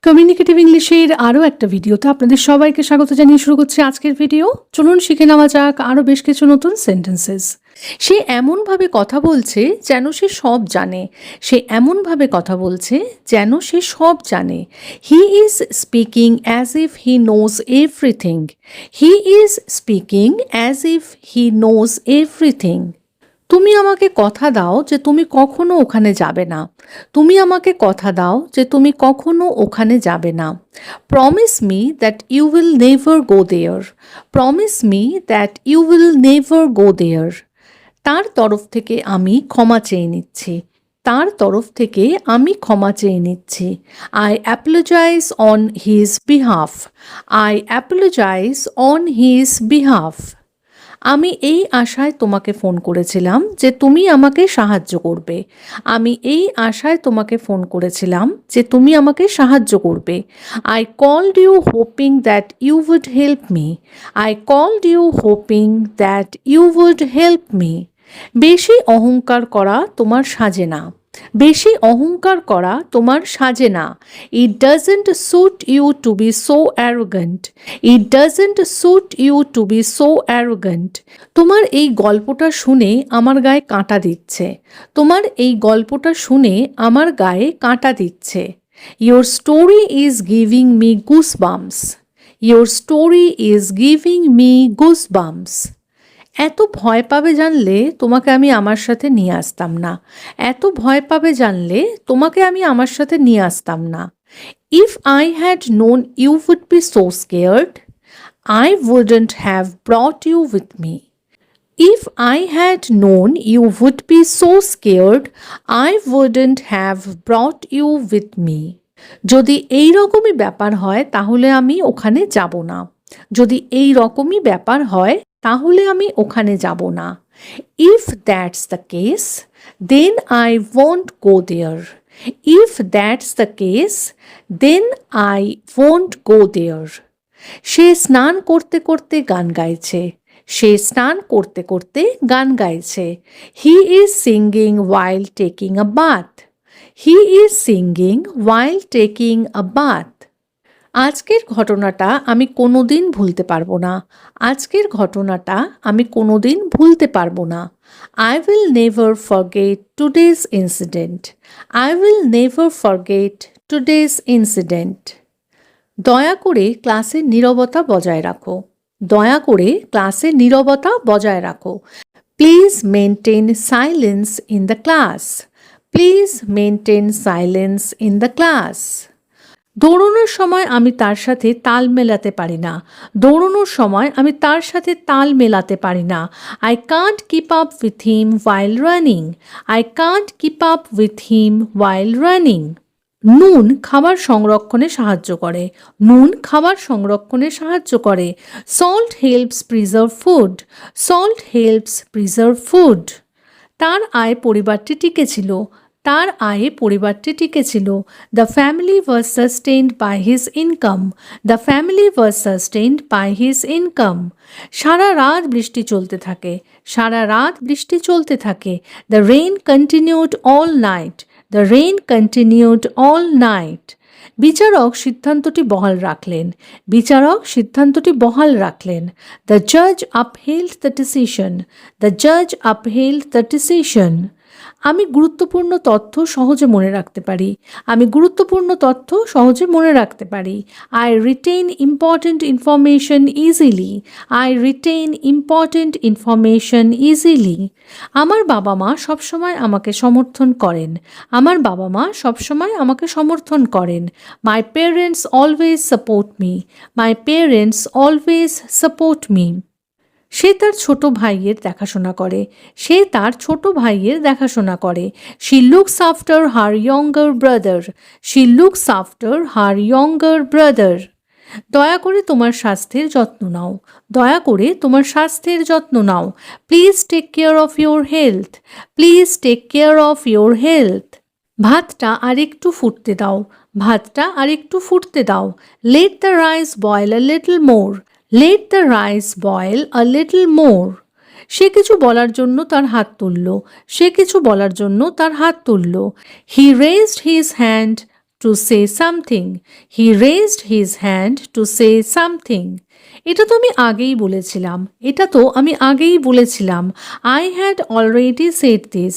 Communicative ইংলিশের আরও একটা ভিডিওতে আপনাদের সবাইকে স্বাগত জানিয়ে শুরু করছি আজকের ভিডিও। চলুন শিখে নেওয়া যাক আরও বেশ কিছু নতুন সেন্টেন্সেস। সে এমনভাবে কথা বলছে যেন সে সব জানে। সে এমনভাবে কথা বলছে যেন সে সব জানে। He is speaking as if he knows everything. He is speaking as if he knows everything. তুমি আমাকে কথা দাও যে তুমি কখনো ওখানে যাবে না। তুমি আমাকে কথা দাও যে তুমি কখনো ওখানে যাবে না। Promise me that you will never go there. Promise me that you will never go there. তার তরফ থেকে আমি ক্ষমা চেয়ে নিচ্ছি। তার তরফ থেকে আমি ক্ষমা চেয়ে নিচ্ছি। I apologise on his behalf. I apologise on his behalf. আমি এই আশায় তোমাকে ফোন করেছিলাম যে তুমি আমাকে সাহায্য করবে। আমি এই আশায় তোমাকে ফোন করেছিলাম যে তুমি আমাকে সাহায্য করবে। I called you hoping that you would help me. I called you hoping that you would help me. বেশি অহংকার করা তোমার সাজে না। বেশি অহংকার করা তোমার সাজে না। It doesn't suit you to be so arrogant. It doesn't suit you to be so arrogant. তোমার এই গল্পটা শুনে আমার গায়ে কাঁটা দিচ্ছে। তোমার এই গল্পটা শুনে আমার গায়ে কাঁটা দিচ্ছে। Your story is giving me goosebumps. Your story is giving me goosebumps. এত ভয় পাবে জানলে তোমাকে আমি আমার সাথে নিয়ে আসতাম না। এত ভয় পাবে জানলে তোমাকে আমি আমার সাথে নিয়ে আসতাম না। If I had known you would be so scared, I wouldn't have brought you with me. If I had known you would be so scared, I wouldn't have brought you with me. যদি এই রকমই ব্যাপার হয় তাহলে আমি ওখানে যাব না। যদি এই রকমই ব্যাপার হয় তাহলে আমি ওখানে যাব না। If that's the case then I won't go there. If that's the case then I won't go there. সে স্নান করতে করতে গান গাইছে। সে স্নান করতে করতে গান গাইছে। He is singing while taking a bath. He is singing while taking a bath. আজকের ঘটনাটা আমি কোনোদিন ভুলতে পারবো না। আজকের ঘটনাটা আমি কোনোদিন ভুলতে পারবো না। I will never forget today's incident. I will never forget today's incident. দয়া করে ক্লাসে নীরবতা বজায় রাখো। দয়া করে ক্লাসে নীরবতা বজায় রাখো। Please maintain silence in the class. Please maintain silence in the class. দৌড়ানোর সময় আমি তার সাথে তাল মেলাতে পারি না। দৌড়ানোর সময় আমি তার সাথে তাল মেলাতে পারি না। I can't keep up with him while running. I can't keep up with him while running. নুন খাবার সংরক্ষণে সাহায্য করে। নুন খাবার সংরক্ষণে সাহায্য করে। Salt helps preserve food. Salt helps preserve food. তার আয় পরিবারটি টিকেছিল। তার আয়ে পরিবারটি টিকেছিল। The family was sustained by his income. The family was sustained by his income. সারা রাত বৃষ্টি চলতে থাকে। সারা রাত বৃষ্টি চলতে থাকে। The rain continued all night. The rain continued all night. বিচারক সিদ্ধান্তটি বহাল রাখলেন। বিচারক সিদ্ধান্তটি বহাল রাখলেন। দ্য জাজ আপহেল্ড দ্য ডিসিশন। দ্য জাজ আপহেল্ড দ্য ডিসিশন। আমি গুরুত্বপূর্ণ তথ্য সহজে মনে রাখতে পারি। আমি গুরুত্বপূর্ণ তথ্য সহজে মনে রাখতে পারি। I retain important information easily. I retain important information easily. আমার বাবা মা সবসময় আমাকে সমর্থন করেন। আমার বাবা মা সবসময় আমাকে সমর্থন করেন। My parents always support me. My parents always support me. সে তার ছোট ভাইয়ের দেখাশোনা করে। সে তার ছোট ভাইয়ের দেখাশোনা করে। She looks after her younger brother. She looks after her younger brother. দয়া করে তোমার স্বাস্থ্যের যত্ন নাও। দয়া করে তোমার স্বাস্থ্যের যত্ন নাও। Please take care of your health. Please take care of your health. ভাতটা আরেকটু ফুটতে দাও। ভাতটা আরেকটু ফুটতে দাও। Let the rice boil a little more. Let the rice boil a little more. সে কিছু বলার জন্য তার হাত তুলল। সে কিছু বলার জন্য তার হাত তুলল। He raised his hand to say something. He raised his hand to say something. এটা তো আমি আগেই বলেছিলাম। I had already said this.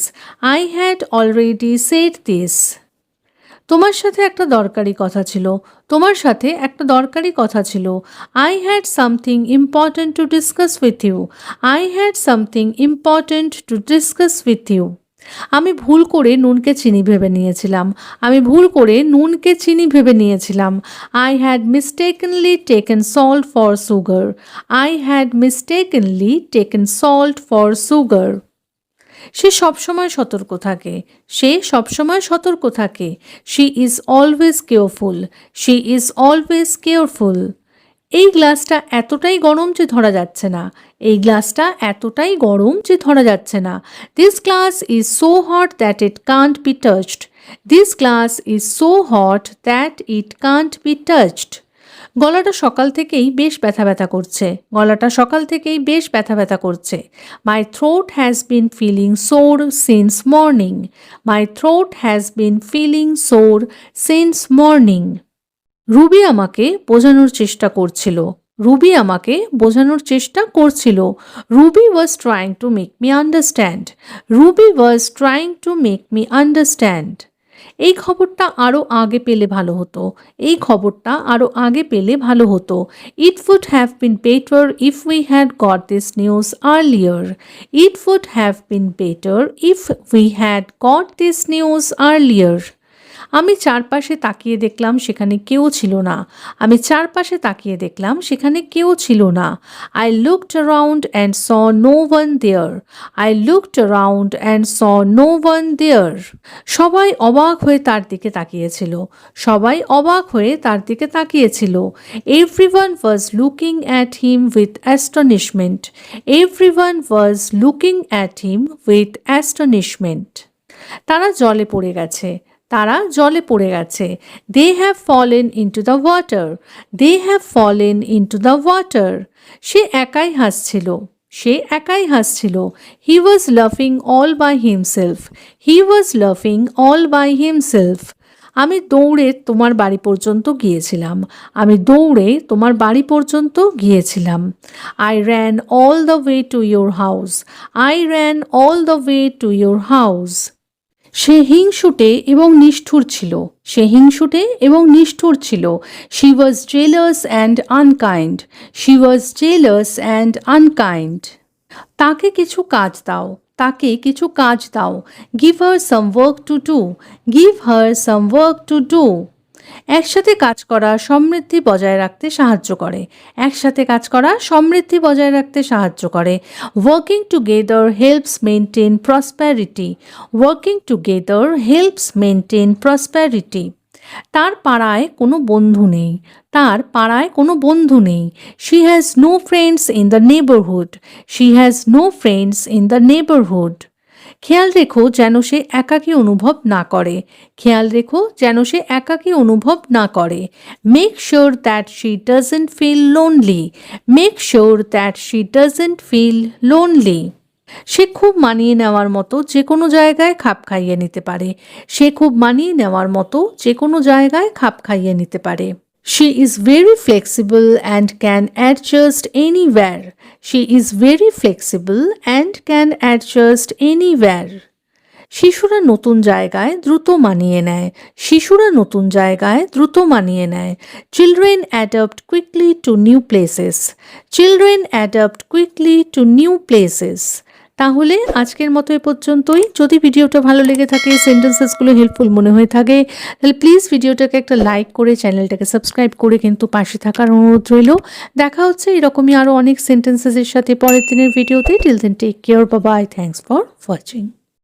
I had already said this. তোমার সাথে একটা দরকারি কথা ছিল। I had something important to discuss with you. I had something important to discuss with you. আমি ভুল করে নুনকে চিনি ভেবে নিয়েছিলাম। I had mistakenly taken salt for sugar. I had mistakenly taken salt for sugar. সে সবসময় সতর্ক থাকে। She is always careful. She is always careful. এই গ্লাসটা এতটাই গরম যে ধরা যাচ্ছে না। This glass is so hot that it can't be touched. This glass is so hot that it can't be touched. গলাটা সকাল থেকেই বেশ ব্যথা করছে। My throat has been feeling sore since morning. My throat has been feeling sore since morning. Ruby আমাকে বোঝানোর চেষ্টা করছিল। Ruby was trying to make me understand. এই খবরটা আরো আগে পেলে ভালো হতো। It would have been better if we had got this news earlier. It would have been better if we had got this news earlier. আমি চারপাশে তাকিয়ে দেখলাম সেখানে কেউ ছিল না। I looked around and saw no one there. সবাই অবাক হয়ে তার দিকে তাকিয়েছিল। Everyone was looking at him with astonishment. তারা জলে পড়ে গেছে। They have fallen into the water. সে একাই হাসছিল। He was laughing all by himself. আমি দৌড়ে তোমার বাড়ি পর্যন্ত গিয়েছিলাম। I ran all the way to your house. সে হিংসুটে এবং নিষ্ঠুর ছিল। She was jealous and unkind. তাকে কিছু কাজ দাও। Give her some work to do. একসাথে কাজ করা সমৃদ্ধি বজায় রাখতে সাহায্য করে। Working together helps maintain prosperity. তার পাড়ায় কোনো বন্ধু নেই। She has no friends in the neighborhood. খেয়াল রেখো যেন সে একাকী অনুভব না করে। Make sure that she doesn't feel lonely. সে খুব মানিয়ে নেওয়ার মতো যে কোনো জায়গায় খাপ খাইয়ে নিতে পারে। She is very flexible and can adjust anywhere. শিশুরা নতুন জায়গায় দ্রুত মানিয়ে নেয়। Children adapt quickly to new places. তাহলে আজকের মতো এ পর্যন্তই। যদি ভিডিওটা ভালো লেগে থাকে, সেন্টেন্সেসগুলো হেল্পফুল মনে হয়ে থাকে, তাহলে প্লিজ ভিডিওটাকে একটা লাইক করে চ্যানেলটাকে সাবস্ক্রাইব করে কিন্তু পাশে থাকার অনুরোধ রইল। দেখা হচ্ছে এরকমই আরও অনেক সেন্টেন্সেসের সাথে পরের দিনের ভিডিওতে। Till then take care, bye bye, thanks for watching.